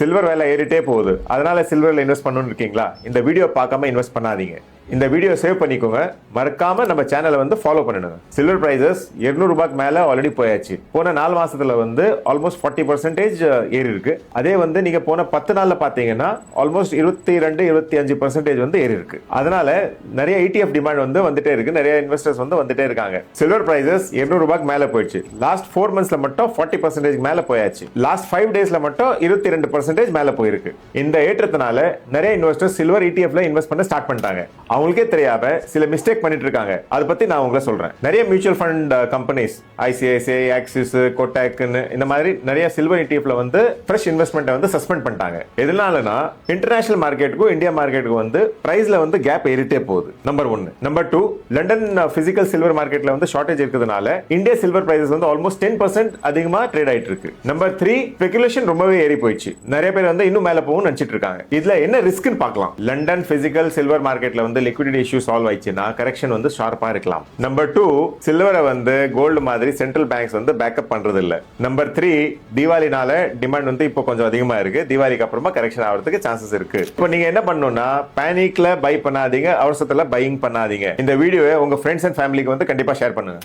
Silver விலை ஏறிட்டே போகுது, அதனால சில்வர்ல இன்வெஸ்ட் பண்ணணும்னு இருக்கீங்களா? இந்த வீடியோ பார்க்காம இன்வெஸ்ட் பண்ணாதீங்க. இந்த வீடியோ சேவ் பண்ணிக்கோங்க. மறக்காம நம்ம சேனலை வந்து ஃபாலோ பண்ணிடுங்க. சில்வர் பிரைசஸ் 200 ரூபாய்க்கு மேல ஆல்ரெடி போயாச்சு. போன 4 மாசத்துல வந்து ஆல்மோஸ்ட் 40% ஏறி இருக்கு. அதே வந்து நீங்க போன 10 நாள்ல பாத்தீங்கன்னா ஆல்மோஸ்ட் 22-25% வந்து ஏறி இருக்கு. அதனால நிறைய ETF டிமாண்ட் வந்து வந்துட்டே இருக்கு, நிறைய இன்வெஸ்டர்ஸ் வந்து வந்துட்டே இருக்காங்க. சில்வர் பிரைசஸ் 200 ரூபாய்க்கு மேல போயிடுச்சு. லாஸ்ட் 4 மந்த்ஸ்ல மட்டும் 40% மேல போயாச்சு. லாஸ்ட் 5 டேஸ்ல மட்டும் 22% மேல போயிருக்கு. இந்த ஏற்றத்தினால நிறைய இன்வெஸ்டர்ஸ் சில்வர் ETF ல இன்வெஸ்ட் பண்ண ஸ்டார்ட் பண்ணிட்டாங்க. அவங்களுக்கே தெரியாம சில மிஸ்டேக் பண்ணிட்டு இருக்காங்க. அதை பத்தி நான் உங்களை சொல்றேன். நிறைய mutual fund companies ICICI, axis, Kotak இந்த மாதிரி நிறைய சில்வர் ETF ல வந்து ஃப்ரெஷ் இன்வெஸ்ட்மெண்ட் வந்து சஸ்பெண்ட் பண்ணிட்டாங்க. எதனாலனா இன்டர்நேஷனல் மார்க்கெட்டுக்கும் இந்தியா மார்க்கெட்டுக்கும் வந்து பிரைஸ்ல வந்து கேப் ஏறிட்டே போகுது. Number 1. Number 2, London physical silver மார்க்கெட்ல வந்து ஷார்டேஜ் இருக்கிறதுனால இந்தியா சில்வர் பிரைசஸ் வந்து ஆல்மோஸ்ட் 10% அதிகமா ட்ரேட் ஆயிட்டு இருக்கு. நம்பர் 3, ஸ்பெகுலேஷன் ரொம்பவே ஏறி போயிடுச்சு. நிறைய பேர் வந்து இன்னும் மேல போகும் நினைச்சிட்டு இருக்காங்க. இதுல என்ன ரிஸ்க்னு பார்க்கலாம். லண்டன் பிசிக்கல் சில்வர் மார்க்கெட்ல வந்து லிக்விடிட்டி இஷ்யூ சால்வ் ஆயிடுச்சுன்னா கரெக்ஷன் வந்து ஷார்ப்பா இருக்கலாம். நம்பர் 2, சில்வரை வந்து கோல்டு மாதிரி சென்ட்ரல் பேங்க்ஸ் வந்து பேக்கப் பண்றது இல்ல. நம்பர் 3, தீபாவளினால டிமாண்ட் வந்து இப்போ கொஞ்சம் அதிகமா இருக்கு. தீபாவளிக்கு அப்புறமா கரெக்ஷன் ஆகிறதுக்கு சான்சஸ் இருக்கு. இப்போ நீங்க என்ன பண்ணணும்னா பேனிக்ல பை பண்ணாதீங்க, அவசரத்துல பையிங் பண்ணாதீங்க. இந்த வீடியோவை உங்க ஃப்ரெண்ட்ஸ் அண்ட் ஃபேமிலிக்கு வந்து கண்டிப்பா ஷேர் பண்ணுங்க.